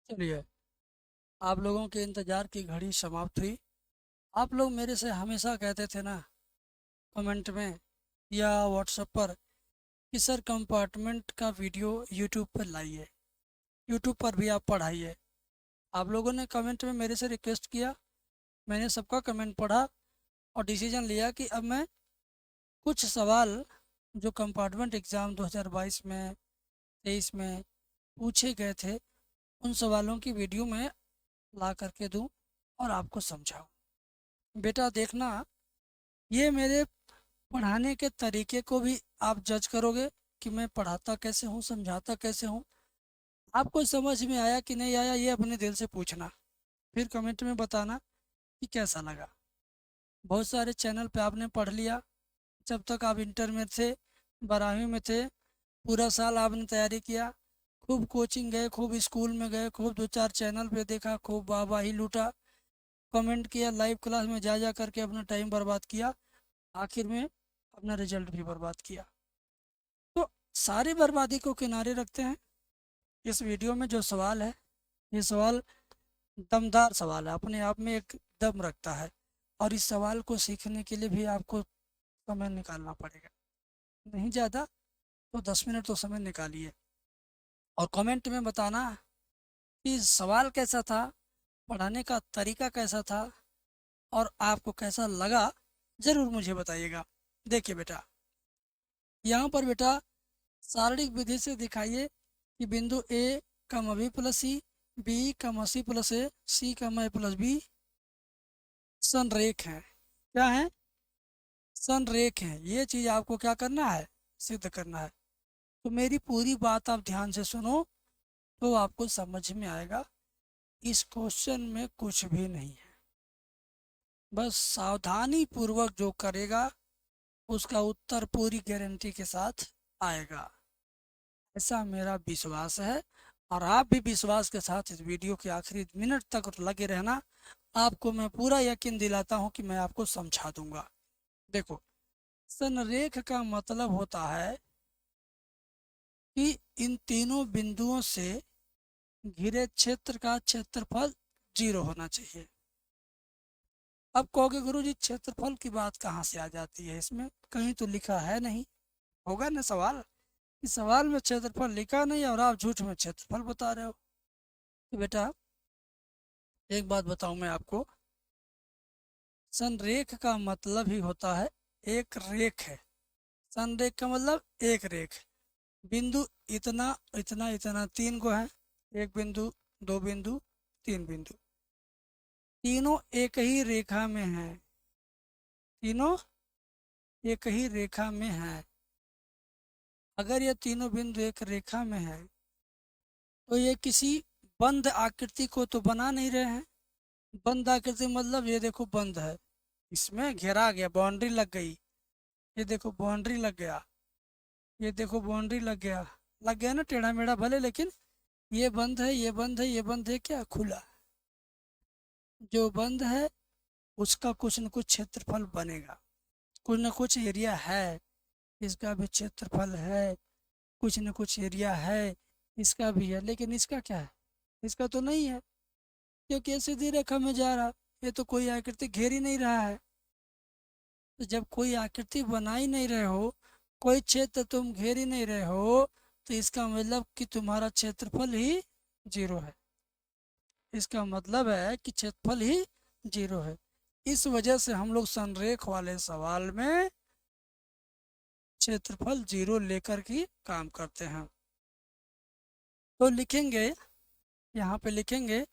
चलिए, आप लोगों के इंतज़ार की घड़ी समाप्त हुई। आप लोग मेरे से हमेशा कहते थे ना, कमेंट में या व्हाट्सएप पर, कि सर कंपार्टमेंट का वीडियो यूट्यूब पर लाइए, यूट्यूब पर भी आप पढ़ाइए। आप लोगों ने कमेंट में मेरे से रिक्वेस्ट किया। मैंने सबका कमेंट पढ़ा और डिसीजन लिया कि अब मैं कुछ सवाल जो कंपार्टमेंट एग्ज़ाम 2022 में 23 में पूछे गए थे, उन सवालों की वीडियो मैं ला करके दूं और आपको समझाऊं। बेटा देखना, ये मेरे पढ़ाने के तरीके को भी आप जज करोगे कि मैं पढ़ाता कैसे हूँ, समझाता कैसे हूँ। आपको समझ में आया कि नहीं आया, ये अपने दिल से पूछना, फिर कमेंट में बताना कि कैसा लगा। बहुत सारे चैनल पे आपने पढ़ लिया, जब तक आप इंटर में थे, 12वीं में थे, पूरा साल आपने तैयारी किया, खूब कोचिंग गए, खूब स्कूल में गए, खूब दो चार चैनल पे देखा, खूब वाहवाही लूटा, कमेंट किया, लाइव क्लास में जा जा करके अपना टाइम बर्बाद किया, आखिर में अपना रिजल्ट भी बर्बाद किया। तो सारी बर्बादी को किनारे रखते हैं। इस वीडियो में जो सवाल है, ये सवाल दमदार सवाल है, अपने आप में एक दम रखता है। और इस सवाल को सीखने के लिए भी आपको समय निकालना पड़ेगा, नहीं ज़्यादा तो 10 मिनट तो समय निकालिए। और कमेंट में बताना कि सवाल कैसा था, पढ़ाने का तरीका कैसा था, और आपको कैसा लगा, ज़रूर मुझे बताइएगा। देखिए बेटा, यहाँ पर बेटा शारीरिक विधि से दिखाइए कि बिंदु ए कमा बी प्लस सी, बी कमा सी प्लस ए, सी कमा ए प्लस बी संरेख है। क्या है? संरेख है। ये चीज़ आपको क्या करना है? सिद्ध करना है। तो मेरी पूरी बात आप ध्यान से सुनो, तो आपको समझ में आएगा। इस क्वेश्चन में कुछ भी नहीं है, बस सावधानी पूर्वक जो करेगा उसका उत्तर पूरी गारंटी के साथ आएगा, ऐसा मेरा विश्वास है। और आप भी विश्वास के साथ इस वीडियो के आखिरी मिनट तक लगे रहना। आपको मैं पूरा यकीन दिलाता हूँ कि मैं आपको समझा दूंगा। देखो, संरेख का मतलब होता है कि इन तीनों बिंदुओं से घिरे क्षेत्र का क्षेत्रफल 0 होना चाहिए। अब कहोगे गुरु जी क्षेत्रफल की बात कहाँ से आ जाती है, इसमें कहीं तो लिखा है नहीं। होगा ना सवाल, इस सवाल में क्षेत्रफल लिखा नहीं और आप झूठ में क्षेत्रफल बता रहे हो। तो बेटा एक बात बताऊं मैं आपको, संरेख का मतलब ही होता है एक रेख है। संरेख का मतलब एक रेख। बिंदु इतना इतना इतना तीन को है, एक बिंदु, दो बिंदु, तीन बिंदु, तीनों एक ही रेखा में है, तीनों एक ही रेखा में है। अगर ये तीनों बिंदु एक रेखा में है तो ये किसी बंद आकृति को तो बना नहीं रहे हैं। बंद आकृति मतलब ये देखो बंद है, इसमें घेरा गया, बाउंड्री लग गई, ये देखो बाउंड्री लग गया, ये देखो बाउंड्री लग गया ना टेढ़ा मेढ़ा भले, लेकिन ये बंद है, ये बंद है, ये बंद है, क्या खुला। जो बंद है उसका कुछ न कुछ क्षेत्रफल बनेगा, कुछ न कुछ एरिया है, इसका भी क्षेत्रफल है, कुछ न कुछ एरिया है, इसका भी है, लेकिन इसका क्या है? इसका तो नहीं है, क्योंकि ये सीधी रेखा में जा रहा, ये तो कोई आकृति घेर ही नहीं रहा है। तो जब कोई आकृति बना ही नहीं रहे हो, कोई क्षेत्र तुम घेर ही नहीं रहे हो, तो इसका मतलब कि तुम्हारा क्षेत्रफल ही 0 है। इसका मतलब है कि क्षेत्रफल ही 0 है। इस वजह से हम लोग संरेख वाले सवाल में क्षेत्रफल 0 लेकर के काम करते हैं। तो लिखेंगे, यहाँ पे लिखेंगे,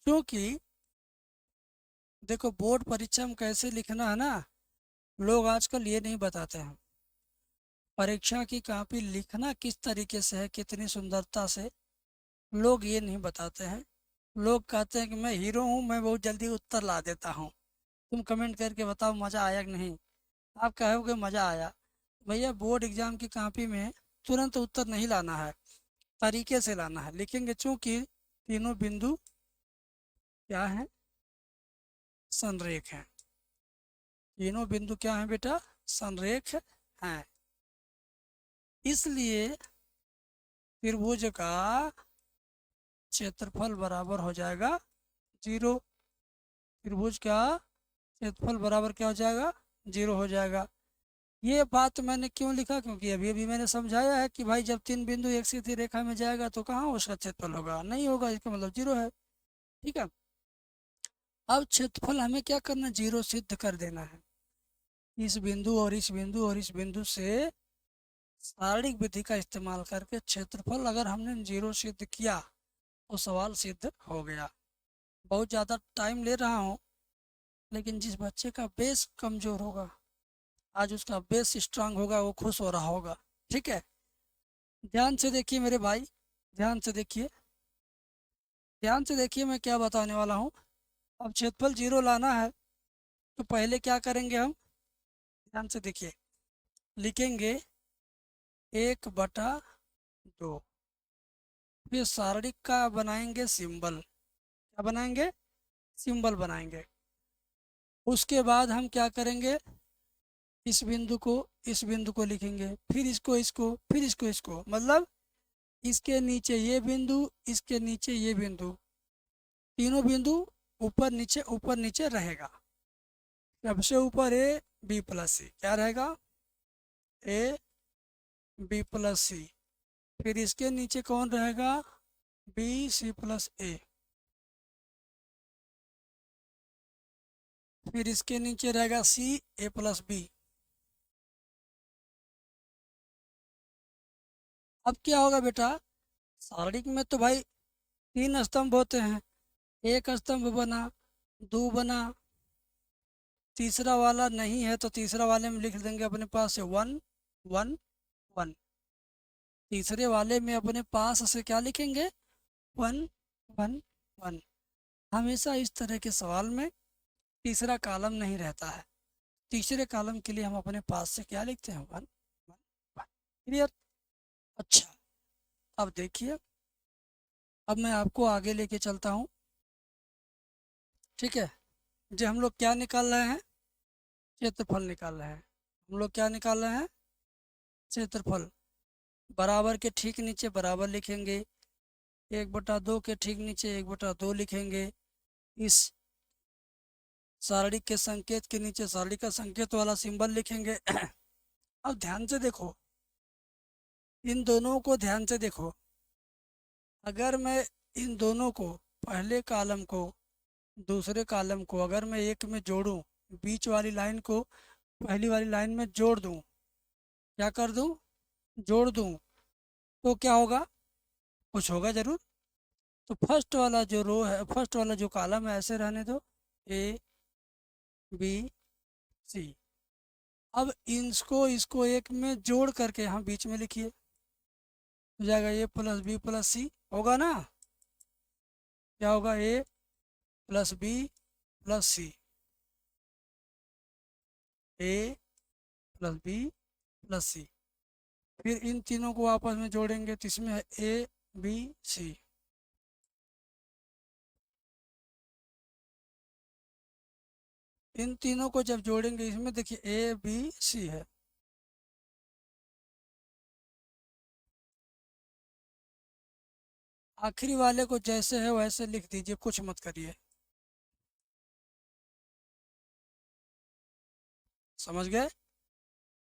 क्योंकि देखो बोर्ड परीक्षा में कैसे लिखना है ना, लोग आजकल ये नहीं बताते हैं। परीक्षा की कॉपी लिखना किस तरीके से है, कितनी सुंदरता से, लोग ये नहीं बताते हैं। लोग कहते हैं कि मैं हीरो हूँ, मैं बहुत जल्दी उत्तर ला देता हूँ। तुम कमेंट करके बताओ मज़ा आया कि नहीं। आप कहोगे मज़ा आया। भैया बोर्ड एग्जाम की कॉपी में तुरंत उत्तर नहीं लाना है, तरीके से लाना है। लिखेंगे चूंकि तीनों बिंदु क्या है? संरेख हैं। तीनों बिंदु क्या है बेटा? संरेख हैं। इसलिए त्रिभुज का क्षेत्रफल बराबर हो जाएगा 0। त्रिभुज का क्षेत्रफल बराबर क्या हो जाएगा, 0 हो जाएगा। ये बात मैंने क्यों लिखा, क्योंकि अभी अभी मैंने समझाया है कि भाई जब तीन बिंदु एक सीधी रेखा में जाएगा तो कहाँ उसका क्षेत्रफल होगा, नहीं होगा, इसका मतलब 0 है। ठीक है, अब क्षेत्रफल हमें क्या करना, 0 सिद्ध कर देना है। इस बिंदु और इस बिंदु और इस बिंदु से शारीरिक विधि का इस्तेमाल करके क्षेत्रफल अगर हमने 0 सिद्ध किया तो सवाल सिद्ध हो गया। बहुत ज़्यादा टाइम ले रहा हूँ, लेकिन जिस बच्चे का बेस कमज़ोर होगा, आज उसका बेस स्ट्रांग होगा, वो खुश हो रहा होगा। ठीक है, ध्यान से देखिए मेरे भाई, ध्यान से देखिए, ध्यान से देखिए मैं क्या बताने वाला हूँ। अब क्षेत्रफल 0 लाना है तो पहले क्या करेंगे हम, ध्यान से देखिए, लिखेंगे 1/2। फिर सारणिक का बनाएंगे सिंबल, क्या बनाएंगे, सिंबल बनाएंगे। उसके बाद हम क्या करेंगे, इस बिंदु को इस बिंदु को लिखेंगे, फिर इसको इसको, फिर इसको इसको, मतलब इसके नीचे ये बिंदु, इसके नीचे ये बिंदु, तीनों बिंदु ऊपर नीचे रहेगा। सबसे ऊपर ए बी प्लस सी, क्या रहेगा, ए बी प्लस सी। फिर इसके नीचे कौन रहेगा, बी सी प्लस ए। फिर इसके नीचे रहेगा सी ए प्लस बी। अब क्या होगा बेटा, सारणिक में तो भाई 3 स्तंभ होते हैं, एक स्तंभ बना, दो बना, तीसरा वाला नहीं है तो तीसरा वाले में लिख देंगे अपने पास से 1 1 1। तीसरे वाले में अपने पास से क्या लिखेंगे, 1 1 1। हमेशा इस तरह के सवाल में तीसरा कॉलम नहीं रहता है, तीसरे कॉलम के लिए हम अपने पास से क्या लिखते हैं, 1 1 1। क्लियर। अच्छा, अब देखिए, अब मैं आपको आगे लेके चलता हूँ। ठीक है, जो हम लोग क्या निकाल रहे हैं, क्षेत्रफल निकाल रहे हैं। हम लोग क्या निकाल रहे हैं, क्षेत्रफल। बराबर के ठीक नीचे बराबर लिखेंगे, 1/2 के ठीक नीचे 1/2 लिखेंगे। इस सारणी के संकेत के नीचे सारणी का संकेत वाला सिंबल लिखेंगे। अब ध्यान से देखो, इन दोनों को ध्यान से देखो। अगर मैं इन दोनों को, पहले कॉलम को दूसरे कॉलम को अगर मैं एक में जोड़ूं, बीच वाली लाइन को पहली वाली लाइन में जोड़ दूं, क्या कर दूं, जोड़ दूं, तो क्या होगा, कुछ होगा जरूर। तो फर्स्ट वाला जो रो है, फर्स्ट वाला जो कॉलम है, ऐसे रहने दो, ए बी सी। अब इसको इसको एक में जोड़ करके यहाँ बीच में लिखिए, हो जाएगा ए प्लस बी प्लस सी, होगा ना, क्या होगा, ए प्लस बी प्लस सी, ए प्लस बी प्लस सी। फिर इन तीनों को आपस में जोड़ेंगे तो इसमें है ए बी सी। इन तीनों को जब जोड़ेंगे इसमें देखिए ए बी सी है। आखिरी वाले को जैसे है वैसे लिख दीजिए, कुछ मत करिए। समझ गए।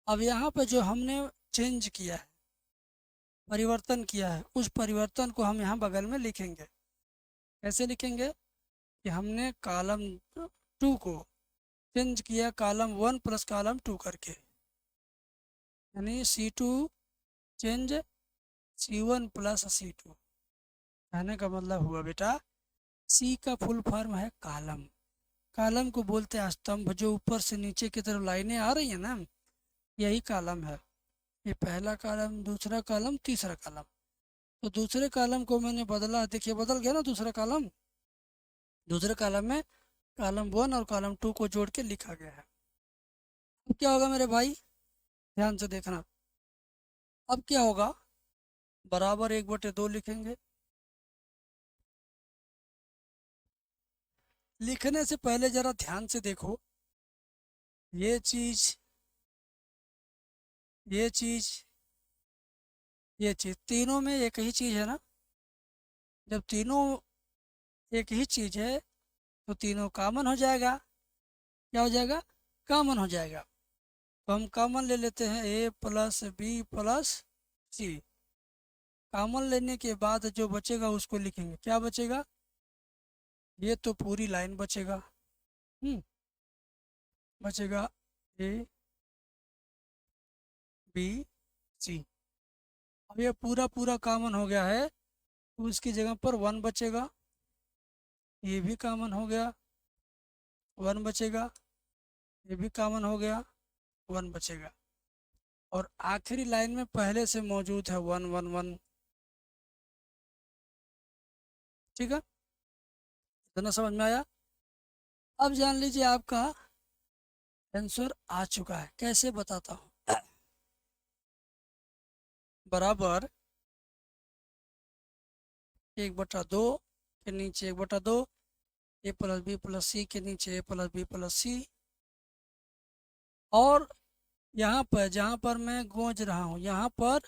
अब यहाँ पे जो हमने चेंज किया है, परिवर्तन किया है, उस परिवर्तन को हम यहाँ बगल में लिखेंगे। कैसे लिखेंगे, कि हमने कॉलम 2 को चेंज किया कॉलम 1 प्लस कॉलम 2 करके, यानी C2 change C1 plus C2। कहने का मतलब हुआ बेटा, सी का फुल फॉर्म है कॉलम। कॉलम को बोलते हैं स्तंभ, जो ऊपर से नीचे की तरफ लाइनें आ रही हैं ना, यही कॉलम है। ये पहला कॉलम, दूसरा कॉलम, तीसरा कॉलम। तो दूसरे कॉलम को मैंने बदला, देखिए बदल गया ना दूसरा कॉलम। दूसरे कॉलम में कॉलम 1 और कॉलम 2 को जोड़ के लिखा गया है। अब क्या होगा मेरे भाई, ध्यान से देखना। अब क्या होगा, बराबर 1/2 लिखेंगे। लिखने से पहले जरा ध्यान से देखो, ये चीज, ये चीज, ये चीज, तीनों में एक ही चीज है ना, जब तीनों एक ही चीज़ है तो तीनों कॉमन हो जाएगा। क्या हो जाएगा? कॉमन हो जाएगा। तो हम कॉमन ले लेते हैं ए प्लस बी प्लस सी। कॉमन लेने के बाद जो बचेगा उसको लिखेंगे। क्या बचेगा? ये तो पूरी लाइन बचेगा। बचेगा ए बी सी। अब ये पूरा पूरा कॉमन हो गया है तो उसकी जगह पर वन बचेगा। ये भी कॉमन हो गया, वन बचेगा। ये भी कॉमन हो गया, वन बचेगा। और आखिरी लाइन में पहले से मौजूद है वन वन वन। ठीक है, इतना समझ में आया? अब जान लीजिए आपका आंसर आ चुका है। कैसे बताता हूँ। बराबर 1/2 के नीचे 1/2, ए प्लस बी प्लस सी के नीचे ए प्लस बी प्लस सी। और यहाँ पर जहाँ पर मैं गूंज रहा हूँ यहाँ पर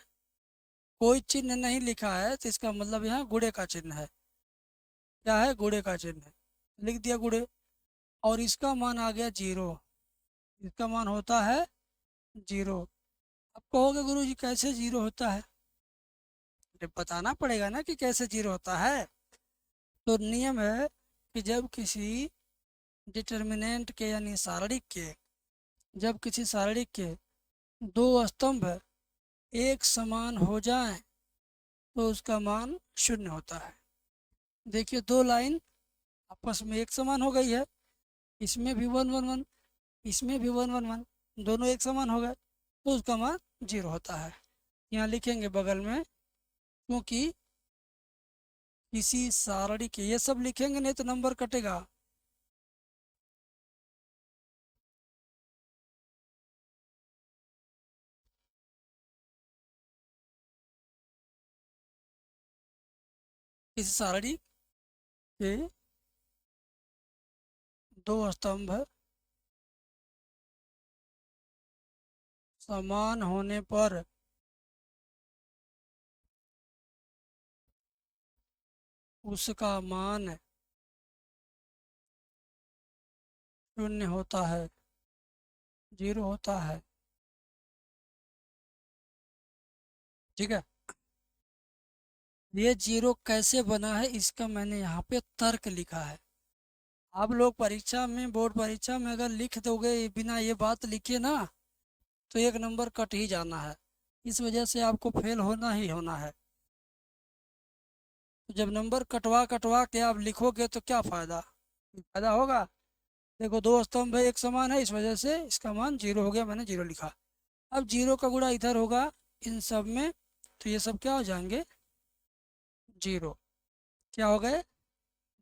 कोई चिन्ह नहीं लिखा है तो इसका मतलब यहाँ गुणे का चिन्ह है। क्या है? गुणे का चिन्ह है। लिख दिया गुणे। और इसका मान आ गया 0। इसका मान होता है 0। अब कहोगे गुरु जी कैसे 0 होता है? अरे बताना पड़ेगा ना कि कैसे 0 होता है। तो नियम है कि जब किसी डिटर्मिनेंट के यानी सारणिक के, जब किसी सारणिक के दो स्तंभ एक समान हो जाएं तो उसका मान 0 होता है। देखिए दो लाइन आपस में एक समान हो गई है। इसमें भी 1 1 1, इसमें भी 1 1 1, दोनों एक समान हो गए तो उसका मान 0 होता है। यहाँ लिखेंगे बगल में, क्योंकि किसी सारणी के, ये सब लिखेंगे नहीं तो नंबर कटेगा। किसी सारणी के दो स्तंभ समान होने पर उसका मान 0 होता है, 0 होता है। ठीक है, ये 0 कैसे बना है इसका मैंने यहाँ पे तर्क लिखा है। आप लोग परीक्षा में, बोर्ड परीक्षा में अगर लिख दोगे बिना ये बात लिखे ना तो एक नंबर कट ही जाना है। इस वजह से आपको फेल होना ही होना है। तो जब नंबर कटवा कटवा के आप लिखोगे तो क्या फ़ायदा? कोई फायदा होगा? देखो दो स्तंभ है एक समान है, इस वजह से इसका मान 0 हो गया, मैंने 0 लिखा। अब 0 का गुणा इधर होगा इन सब में तो ये सब क्या हो जाएंगे? 0। क्या हो गए?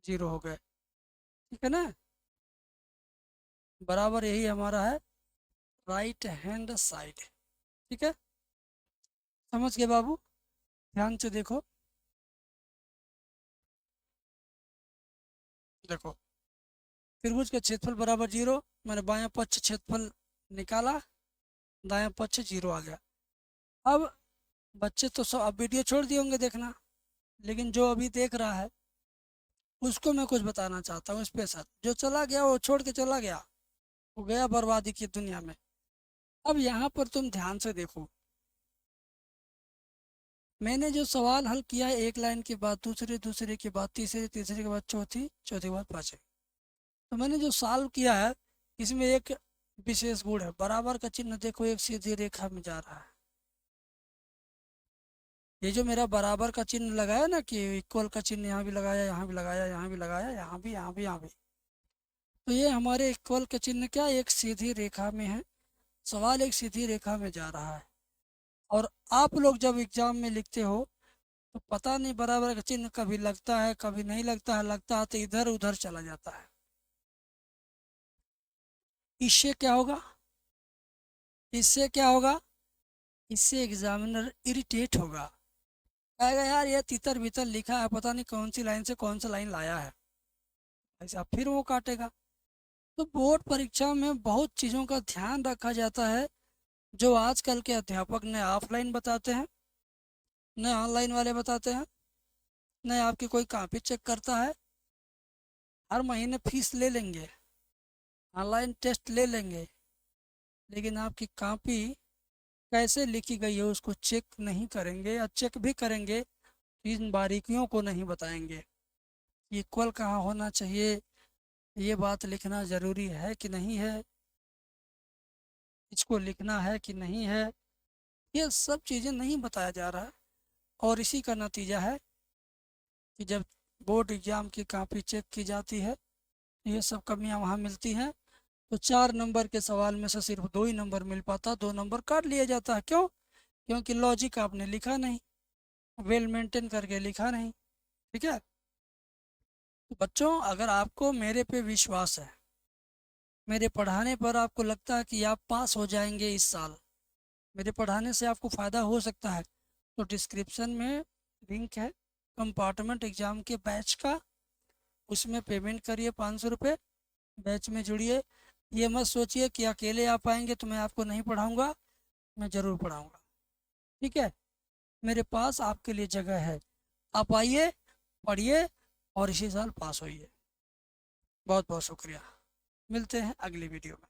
0 हो गए। ठीक है ना? बराबर यही हमारा है राइट हैंड साइड। ठीक है, समझ गए बाबू? ध्यान से देखो। देखो त्रिभुज का क्षेत्रफल बराबर 0, मैंने बायां पक्ष क्षेत्रफल निकाला, दायां पक्ष 0 आ गया। अब बच्चे तो सब अब वीडियो छोड़ दिए होंगे देखना, लेकिन जो अभी देख रहा है उसको मैं कुछ बताना चाहता हूँ स्पेशल। जो चला गया वो छोड़ के चला गया, वो गया बर्बादी की दुनिया में। अब यहाँ पर तुम ध्यान से देखो, मैंने जो सवाल हल किया है एक लाइन के बाद दूसरे, दूसरे के बाद तीसरे, तीसरे के बाद चौथी, चौथी के बाद पाँचवीं, तो मैंने जो सॉल्व किया है इसमें एक विशेष गुण है। बराबर का चिन्ह देखो एक सीधी रेखा में जा रहा है। ये जो मेरा बराबर का चिन्ह लगाया ना कि इक्वल का चिन्ह यहाँ भी लगाया, यहाँ भी लगाया, यहाँ भी लगाया, यहाँ भी, यहाँ भी, यहाँ भी, तो ये हमारे इक्वल का चिन्ह क्या एक सीधी रेखा में है। सवाल एक सीधी रेखा में जा रहा है। और आप लोग जब एग्जाम में लिखते हो तो पता नहीं बराबर का चिन्ह कभी लगता है कभी नहीं लगता है, लगता है तो इधर उधर चला जाता है। इससे क्या होगा? इससे क्या होगा? इससे एग्जामिनर इरिटेट होगा, कहेगा यार ये तितर बितर लिखा है, पता नहीं कौन सी लाइन से कौन सा लाइन लाया है, ऐसा फिर वो काटेगा। तो बोर्ड परीक्षा में बहुत चीज़ों का ध्यान रखा जाता है जो आजकल के अध्यापक न ऑफलाइन बताते हैं न ऑनलाइन वाले बताते हैं। नहीं आपकी कोई कॉपी चेक करता है, हर महीने फीस ले लेंगे, ऑनलाइन टेस्ट ले लेंगे, लेकिन आपकी कॉपी कैसे लिखी गई है उसको चेक नहीं करेंगे, या चेक भी करेंगे तो इन बारीकियों को नहीं बताएंगे। इक्वल कहाँ होना चाहिए, ये बात लिखना ज़रूरी है कि नहीं है, इसको लिखना है कि नहीं है, ये सब चीज़ें नहीं बताया जा रहा है। और इसी का नतीजा है कि जब बोर्ड एग्ज़ाम की कॉपी चेक की जाती है तो ये सब कमियां वहाँ मिलती हैं। तो 4 नंबर के सवाल में से सिर्फ 2 ही नंबर मिल पाता, 2 नंबर काट लिया जाता है। क्यों? क्योंकि लॉजिक आपने लिखा नहीं, वेल मेंटेन करके लिखा नहीं। ठीक है, तो बच्चों अगर आपको मेरे पे विश्वास है, मेरे पढ़ाने पर आपको लगता है कि आप पास हो जाएंगे इस साल, मेरे पढ़ाने से आपको फ़ायदा हो सकता है, तो डिस्क्रिप्शन में लिंक है कंपार्टमेंट एग्ज़ाम के बैच का, उसमें पेमेंट करिए 500 रुपये, बैच में जुड़िए। ये मत सोचिए कि अकेले आप आएंगे तो मैं आपको नहीं पढ़ाऊँगा, मैं ज़रूर पढ़ाऊँगा। ठीक है, मेरे पास आपके लिए जगह है, आप आइए, पढ़िए और इसी साल पास होइए। बहुत बहुत शुक्रिया, मिलते हैं अगली वीडियो में।